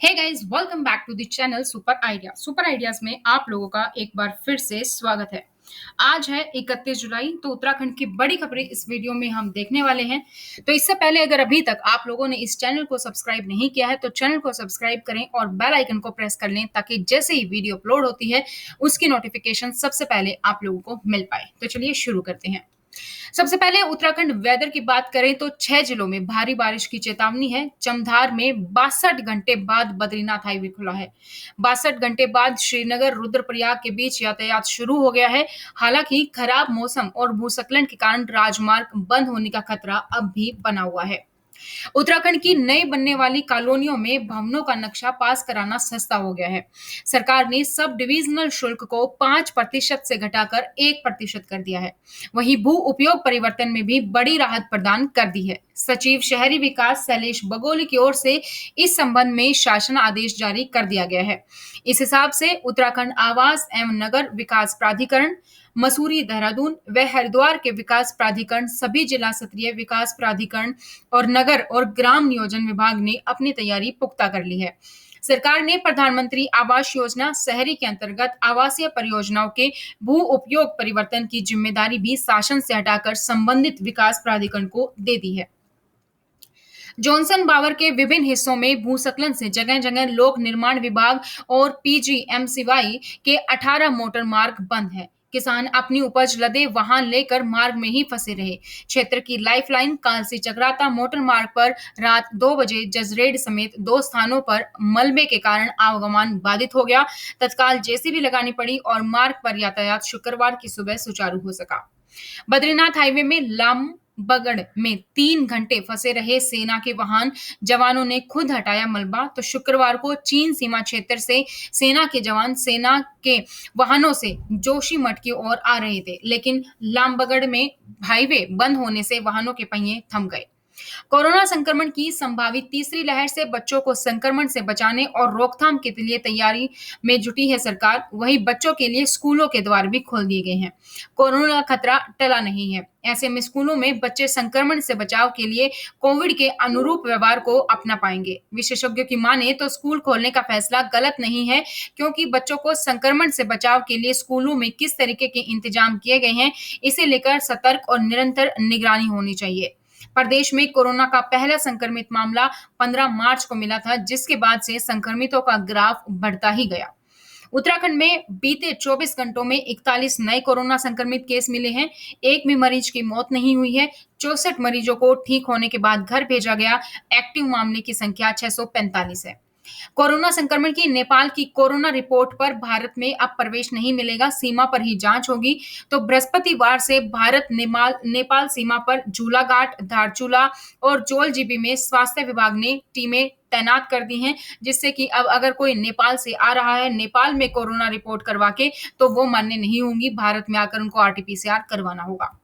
Hey guys, welcome back to the channel super ideas में आप लोगों का एक बार फिर से स्वागत है। आज है 31 जुलाई। तो उत्तराखंड की बड़ी खबरें इस वीडियो में हम देखने वाले हैं। तो इससे पहले अगर अभी तक आप लोगों ने इस चैनल को सब्सक्राइब नहीं किया है तो चैनल को सब्सक्राइब करें और बेल आइकन को प्रेस कर लें ताकि जैसे ही वीडियो अपलोड होती है उसकी नोटिफिकेशन सबसे पहले आप लोगों को मिल पाए। तो चलिए शुरू करते हैं। सबसे पहले उत्तराखंड वेदर की बात करें तो 6 जिलों में भारी बारिश की चेतावनी है। चमधार में 62 घंटे बाद बद्रीनाथ हाईवे खुला है। 62 घंटे बाद श्रीनगर रुद्रप्रयाग के बीच यातायात शुरू हो गया है। हालांकि खराब मौसम और भूस्खलन के कारण राजमार्ग बंद होने का खतरा अब भी बना हुआ है। उत्तराखंड की नई बनने वाली कॉलोनियों में भवनों का नक्शा पास कराना सस्ता हो गया है। सरकार ने सब डिविजनल शुल्क को 5% से घटाकर 1% कर दिया है। वहीं भू उपयोग परिवर्तन में भी बड़ी राहत प्रदान कर दी है। सचिव शहरी विकास शैलेश बगोली की ओर से इस संबंध में शासन आदेश जारी कर दिया गया है। इस हिसाब से उत्तराखंड आवास एवं नगर विकास प्राधिकरण, मसूरी, देहरादून व हरिद्वार के विकास प्राधिकरण, सभी जिला स्तरीय विकास प्राधिकरण और नगर और ग्राम नियोजन विभाग ने अपनी तैयारी पुख्ता कर ली है। सरकार ने प्रधानमंत्री आवास योजना शहरी के अंतर्गत आवासीय परियोजनाओं के भू उपयोग परिवर्तन की जिम्मेदारी भी शासन से हटाकर संबंधित विकास प्राधिकरण को दे दी है। जॉनसन बावर के विभिन्न हिस्सों में भूस्खलन से जगह जगह लोक निर्माण विभाग और पीजीएमसीवाई के 18 मोटर मार्ग बंद है। किसान अपनी उपज लदे वाहन लेकर मार्ग में ही फंसे रहे। क्षेत्र की लाइफलाइन कालसी चक्राता मोटर मार्ग पर रात 2 बजे जजरेड समेत 2 स्थानों पर मलबे के कारण आवागमन बाधित हो गया। तत्काल जेसीबी लगानी पड़ी और मार्ग पर यातायात शुक्रवार की सुबह सुचारू हो सका। बद्रीनाथ हाईवे में लामबगड़ में 3 घंटे फंसे रहे सेना के वाहन, जवानों ने खुद हटाया मलबा। तो शुक्रवार को चीन सीमा क्षेत्र से सेना के जवान सेना के वाहनों से जोशीमठ की ओर आ रहे थे, लेकिन लामबगड़ में हाईवे बंद होने से वाहनों के पहिए थम गए। कोरोना संक्रमण की संभावित तीसरी लहर से बच्चों को संक्रमण से बचाने और रोकथाम के लिए तैयारी में जुटी है सरकार। वहीं बच्चों के लिए स्कूलों के द्वार भी खोल दिए गए हैं। कोरोना खतरा टला नहीं है। ऐसे में स्कूलों में बच्चे संक्रमण से बचाव के लिए कोविड के अनुरूप व्यवहार को अपना पाएंगे। विशेषज्ञों की माने तो स्कूल खोलने का फैसला गलत नहीं है, क्योंकि बच्चों को संक्रमण से बचाव के लिए स्कूलों में किस तरीके के इंतजाम किए गए हैं, इसे लेकर सतर्क और निरंतर निगरानी होनी चाहिए। प्रदेश में कोरोना का पहला संक्रमित मामला 15 मार्च को मिला था, जिसके बाद से संक्रमितों का ग्राफ बढ़ता ही गया। उत्तराखंड में बीते 24 घंटों में 41 नए कोरोना संक्रमित केस मिले हैं। एक भी मरीज की मौत नहीं हुई है। 64 मरीजों को ठीक होने के बाद घर भेजा गया। एक्टिव मामले की संख्या 645 है। कोरोना संक्रमण की नेपाल की कोरोना रिपोर्ट पर भारत में अब प्रवेश नहीं मिलेगा, सीमा पर ही जांच होगी। तो बृहस्पतिवार से भारत नेपाल सीमा पर झूलाघाट, धारचूला और जोलजीबी में स्वास्थ्य विभाग ने टीमें तैनात कर दी हैं, जिससे कि अब अगर कोई नेपाल से आ रहा है नेपाल में कोरोना रिपोर्ट करवा के, तो वो मान्य नहीं होंगी। भारत में आकर उनको आरटीपीसीआर करवाना होगा।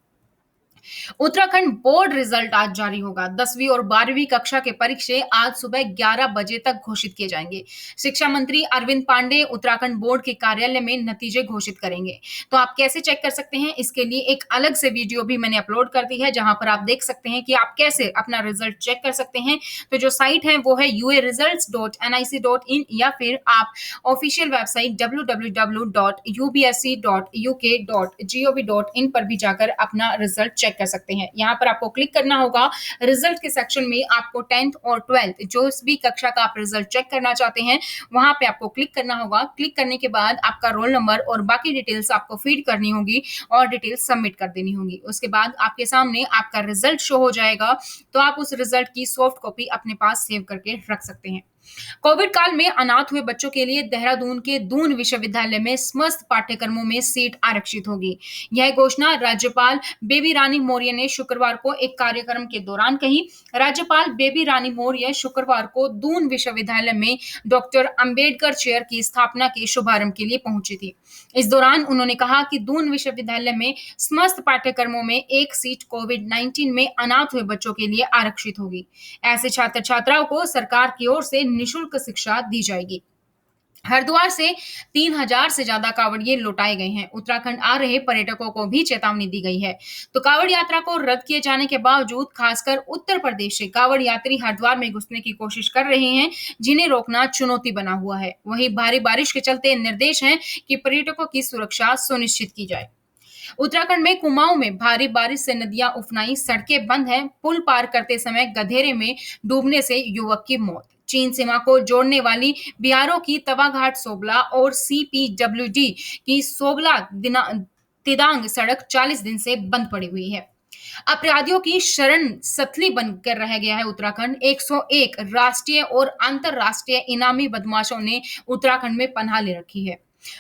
उत्तराखंड बोर्ड रिजल्ट आज जारी होगा। 10वीं और 12वीं कक्षा के परीक्षे आज सुबह 11 बजे तक घोषित किए जाएंगे। शिक्षा मंत्री अरविंद पांडे उत्तराखंड बोर्ड के कार्यालय में नतीजे घोषित करेंगे। तो आप कैसे चेक कर सकते हैं, इसके लिए एक अलग से वीडियो भी मैंने अपलोड कर दी है, जहां पर आप देख सकते हैं कि आप कैसे अपना रिजल्ट चेक कर सकते हैं। तो जो साइट है वो है uaresults.nic.in या फिर आप ऑफिशियल वेबसाइट www.upsc.uk.gov.in पर भी जाकर अपना रिजल्ट चेक कर सकते हैं। यहाँ पर आपको क्लिक करना होगा। रिजल्ट के सेक्शन में आपको 10th और 12th जो भी कक्षा का आप रिजल्ट चेक करना चाहते हैं, वहां पे आपको क्लिक करना होगा। क्लिक करने के बाद आपका रोल नंबर और बाकी डिटेल्स आपको फीड करनी होगी और डिटेल्स सबमिट कर देनी होगी। उसके बाद आपके सामने आपका रिजल्ट शो हो जाएगा। तो आप उस रिजल्ट की सॉफ्ट कॉपी अपने पास सेव करके रख सकते हैं। कोविड काल में अनाथ हुए बच्चों के लिए देहरादून के दून विश्वविद्यालय में समस्त पाठ्यक्रमों में सीट आरक्षित होगी। यह घोषणा राज्यपाल बेबी रानी मौर्य ने शुक्रवार को एक कार्यक्रम के दौरान कही। राज्यपाल बेबी रानी मौर्य शुक्रवार को दून विश्वविद्यालय में डॉक्टर अंबेडकर चेयर की स्थापना के शुभारंभ के लिए पहुंची थी। इस दौरान उन्होंने कहा कि दून विश्वविद्यालय में समस्त पाठ्यक्रमों में एक सीट कोविड-19 में अनाथ हुए बच्चों के लिए आरक्षित होगी। ऐसे छात्र छात्राओं को सरकार की ओर से निःशुल्क शिक्षा दी जाएगी। हरिद्वार से 3,000 से ज्यादा कांवड़िए लौटाए गए हैं। उत्तराखंड आ रहे पर्यटकों को भी चेतावनी दी गई है। तो कांवड़ यात्रा को रद्द किए जाने के बावजूद खासकर उत्तर प्रदेश से कांवड़ यात्री हरिद्वार में घुसने की कोशिश कर रहे हैं, जिन्हें रोकना चुनौती बना हुआ है। वहीं भारी बारिश के चलते निर्देश हैं कि पर्यटकों की सुरक्षा सुनिश्चित की जाए। उत्तराखंड में कुमाऊं में भारी बारिश से नदियां उफनाई, सड़कें बंद हैं। पुल पार करते समय गधेरे में डूबने से युवक की मौत। चीन सीमा को जोड़ने वाली बिहारों की तवाघाट सोबला और सीपीडब्ल्यूडी की सोबला तिदांग सड़क 40 दिन से बंद पड़ी हुई है। अपराधियों की शरण सथली बनकर रह गया है उत्तराखंड। 101 राष्ट्रीय और अंतरराष्ट्रीय इनामी बदमाशों ने उत्तराखंड में पनाह ले रखी है।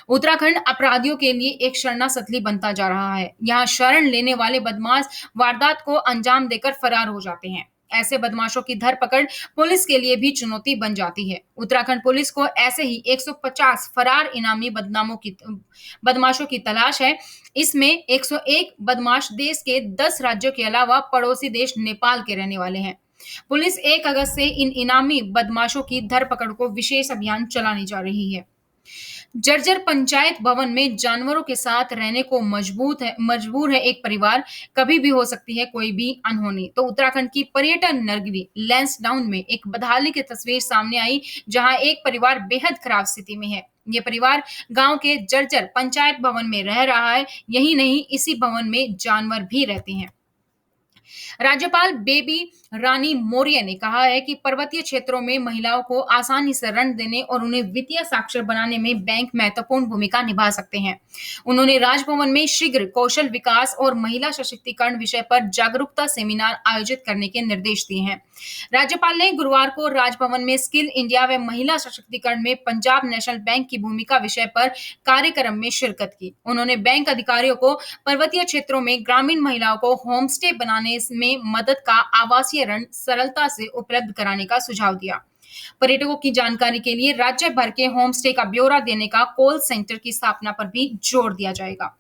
उत्तराखंड अपराधियों के लिए एक शरणास्थली बनता जा रहा है। यहाँ शरण लेने वाले बदमाश वारदात को अंजाम देकर फरार हो जाते हैं। ऐसे बदमाशों की धरपकड़ पुलिस के लिए भी चुनौती बन जाती है। उत्तराखंड पुलिस को ऐसे ही 150 फरार इनामी बदमाशों की तलाश है। इसमें 101 बदमाश देश के 10 राज्यों के अलावा पड़ोसी देश नेपाल के रहने वाले हैं। पुलिस 1 अगस्त से इन इनामी बदमाशों की धरपकड़ को विशेष अभियान चलाने जा रही है। जर्जर पंचायत भवन में जानवरों के साथ रहने को मजबूर है एक परिवार। कभी भी हो सकती है कोई भी अनहोनी। तो उत्तराखंड की पर्यटन नगरी लैंसडाउन में एक बदहाली की तस्वीर सामने आई, जहां एक परिवार बेहद खराब स्थिति में है। ये परिवार गांव के जर्जर पंचायत भवन में रह रहा है। यही नहीं, इसी भवन में जानवर भी रहते हैं। राज्यपाल बेबी रानी मौर्य ने कहा है कि पर्वतीय क्षेत्रों में महिलाओं को आसानी से ऋण देने और उन्हें वित्तीय साक्षर बनाने में बैंक महत्वपूर्ण भूमिका निभा सकते हैं। उन्होंने राजभवन में शीघ्र कौशल विकास और महिला सशक्तिकरण विषय पर जागरूकता सेमिनार आयोजित करने के निर्देश दिए हैं। राज्यपाल ने गुरुवार को राजभवन में स्किल इंडिया व महिला सशक्तिकरण में पंजाब नेशनल बैंक की भूमिका विषय पर कार्यक्रम में शिरकत की। उन्होंने बैंक अधिकारियों को पर्वतीय क्षेत्रों में ग्रामीण महिलाओं को होम स्टे बनाने में मदद का आवासीय ऋण सरलता से उपलब्ध कराने का सुझाव दिया। पर्यटकों की जानकारी के लिए राज्य भर के होम स्टे का ब्यौरा देने का कॉल सेंटर की स्थापना पर भी जोर दिया जाएगा।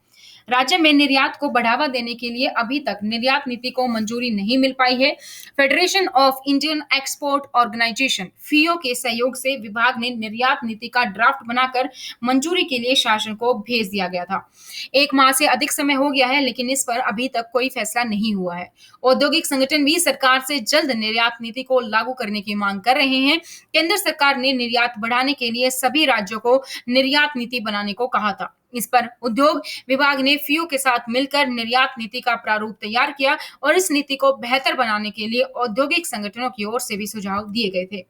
राज्य में निर्यात को बढ़ावा देने के लिए अभी तक निर्यात नीति को मंजूरी नहीं मिल पाई है। Federation of Indian Export Organisation FIEO के सहयोग से विभाग ने निर्यात नीति का ड्राफ्ट बनाकर मंजूरी के लिए शासन को भेज दिया गया था। 1 माह से अधिक समय हो गया है, लेकिन इस पर अभी तक कोई फैसला नहीं हुआ है। औद्योगिक संगठन भी सरकार से जल्द निर्यात नीति को लागू करने की मांग कर रहे हैं। केंद्र सरकार ने निर्यात बढ़ाने के लिए सभी राज्यों को निर्यात नीति बनाने को कहा था। इस पर उद्योग विभाग ने फीओ के साथ मिलकर निर्यात नीति का प्रारूप तैयार किया और इस नीति को बेहतर बनाने के लिए औद्योगिक संगठनों की ओर से भी सुझाव दिए गए थे।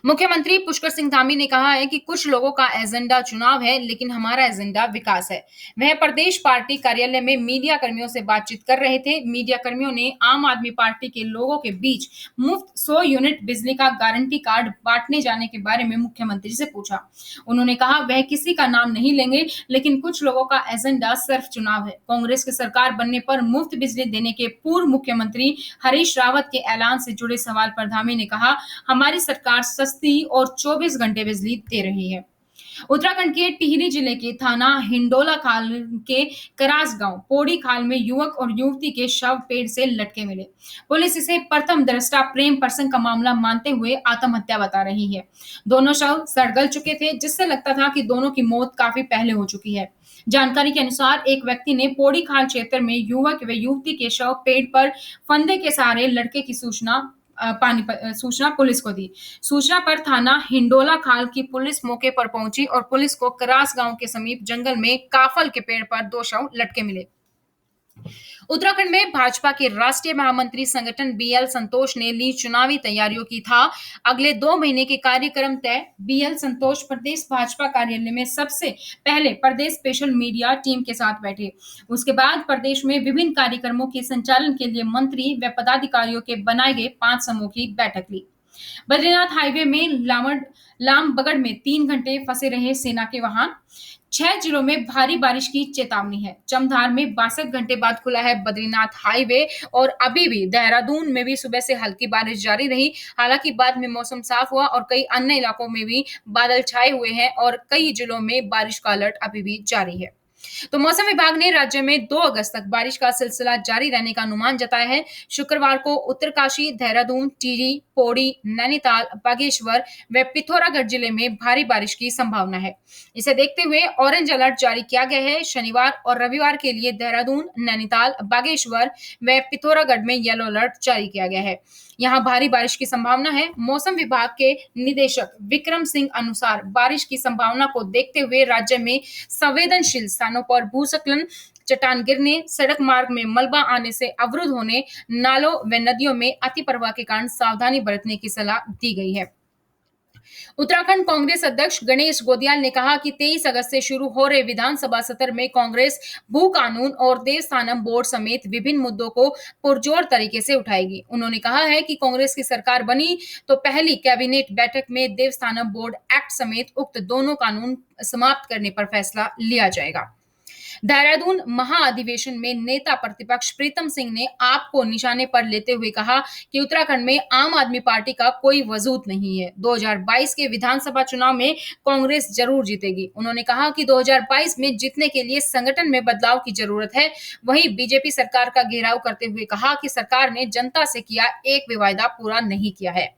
मुख्यमंत्री पुष्कर सिंह धामी ने कहा है कि कुछ लोगों का एजेंडा चुनाव है, लेकिन हमारा एजेंडा विकास है। वह प्रदेश पार्टी कार्यालय में मीडिया कर्मियों से बातचीत कर रहे थे। मीडिया कर्मियों ने आम आदमी पार्टी के लोगों के बीच मुफ्त 100 यूनिट बिजली का गारंटी कार्ड बांटने जाने के बारे में मुख्यमंत्री से पूछा। उन्होंने कहा वह किसी का नाम नहीं लेंगे, लेकिन कुछ लोगों का एजेंडा सिर्फ चुनाव है। कांग्रेस की सरकार बनने पर मुफ्त बिजली देने के पूर्व मुख्यमंत्री हरीश रावत के ऐलान से जुड़े सवाल पर धामी ने कहा, हमारी सरकार सस्ती और 24 घंटे बिजली दे रही है। उत्तराखंड के टिहरी जिले के थाना हिंडोला खाल के करास गांव पौड़ी खाल में युवक और युवती के शव पेड़ से लटके मिले। पुलिस इसे प्रथम दृष्टया प्रेम प्रसंग का मामला मानते हुए आत्महत्या बता रही है। दोनों शव सड़ गल चुके थे, जिससे लगता था कि दोनों की मौत काफी पहले हो चुकी है। जानकारी के अनुसार एक व्यक्ति ने पौड़ी खाल क्षेत्र में युवक व युवती के शव पेड़ पर फंदे के सहारे लटके की सूचना पुलिस को दी। सूचना पर थाना हिंडोला खाल की पुलिस मौके पर पहुंची और पुलिस को करास गांव के समीप जंगल में काफल के पेड़ पर 2 शव लटके मिले। उत्तराखंड में भाजपा के राष्ट्रीय महामंत्री संगठन बीएल संतोष ने ली चुनावी तैयारियों की था अगले 2 महीने के कार्यक्रम तय। बीएल संतोष प्रदेश भाजपा कार्यालय में सबसे पहले प्रदेश स्पेशल मीडिया टीम के साथ बैठे। उसके बाद प्रदेश में विभिन्न कार्यक्रमों के संचालन के लिए मंत्री व पदाधिकारियों के बनाए गए 5 समूह की बैठक ली। बद्रीनाथ हाईवे में लामबगड़ में 3 घंटे फंसे रहे सेना के वाहन। 6 जिलों में भारी बारिश की चेतावनी है। चमधार में 62 घंटे बाद खुला है बद्रीनाथ हाईवे और अभी भी देहरादून में भी सुबह से हल्की बारिश जारी रही। हालांकि बाद में मौसम साफ हुआ और कई अन्य इलाकों में भी बादल छाए हुए हैं और कई जिलों में बारिश का अलर्ट अभी भी जारी है। तो मौसम विभाग ने राज्य में 2 अगस्त तक बारिश का सिलसिला जारी रहने का अनुमान जताया है। शुक्रवार को उत्तरकाशी, देहरादून, टिहरी, पौड़ी, नैनीताल, बागेश्वर व पिथौरागढ़ जिले में भारी बारिश की संभावना है। इसे देखते हुए ऑरेंज अलर्ट जारी किया गया है। शनिवार और रविवार के लिए देहरादून, नैनीताल, बागेश्वर व पिथौरागढ़ में येलो अलर्ट जारी किया गया है। यहाँ भारी बारिश की संभावना है। मौसम विभाग के निदेशक विक्रम सिंह अनुसार बारिश की संभावना को देखते हुए राज्य में संवेदनशील स्थानों पर भूस्खलन, चट्टान गिरने, सड़क मार्ग में मलबा आने से अवरुद्ध होने, नालों व नदियों में अति प्रवाह के कारण सावधानी बरतने की सलाह दी गई है। उत्तराखंड कांग्रेस अध्यक्ष गणेश गोदियाल ने कहा कि 23 अगस्त से शुरू हो रहे विधानसभा सत्र में कांग्रेस भू कानून और देवस्थानम बोर्ड समेत विभिन्न मुद्दों को पुरजोर तरीके से उठाएगी। उन्होंने कहा है कि कांग्रेस की सरकार बनी तो पहली कैबिनेट बैठक में देवस्थानम बोर्ड एक्ट समेत उक्त दोनों कानून समाप्त करने पर फैसला लिया जाएगा। देहरादून महाअधिवेशन में नेता प्रतिपक्ष प्रीतम सिंह ने आप को निशाने पर लेते हुए कहा कि उत्तराखंड में आम आदमी पार्टी का कोई वजूद नहीं है। 2022 के विधानसभा चुनाव में कांग्रेस जरूर जीतेगी। उन्होंने कहा कि 2022 में जीतने के लिए संगठन में बदलाव की जरूरत है। वहीं बीजेपी सरकार का घेराव करते हुए कहा कि सरकार ने जनता से किया एक भी वायदा पूरा नहीं किया है।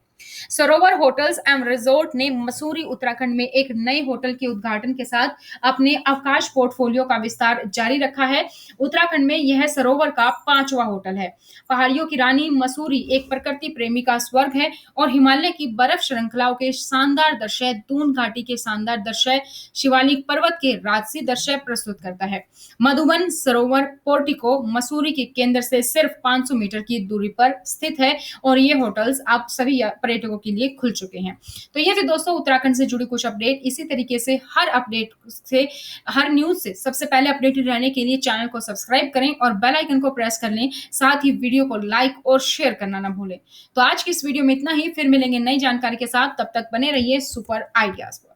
सरोवर होटल्स एंड रिजॉर्ट ने मसूरी उत्तराखंड में एक नए होटल के उद्घाटन के साथ अपने अवकाश पोर्टफोलियो का विस्तार जारी रखा है। उत्तराखंड में यह सरोवर का 5वां होटल है। पहाड़ियों की रानी मसूरी एक प्रकृति प्रेमी का स्वर्ग है और हिमालय की बर्फ श्रृंखलाओं के शानदार दृश्य, दून घाटी के शानदार दृश्य, शिवालिक पर्वत के राजसी दृश्य प्रस्तुत करता है। मधुबन सरोवर पोर्टिको मसूरी के केंद्र से सिर्फ 500 मीटर की दूरी पर स्थित है और ये होटल्स आप सभी पर्यटकों के लिए खुल चुके हैं। तो ये थे दोस्तों उत्तराखंड से जुड़ी कुछ अपडेट। इसी तरीके से हर अपडेट से, हर न्यूज से सबसे पहले अपडेटेड रहने के लिए चैनल को सब्सक्राइब करें और बेल आइकन को प्रेस कर लें। साथ ही वीडियो को लाइक और शेयर करना ना भूलें। तो आज की इस वीडियो में इतना ही, फिर मिलेंगे नई जानकारी के साथ। तब तक बने रहिए सुपर आइडियाज पर।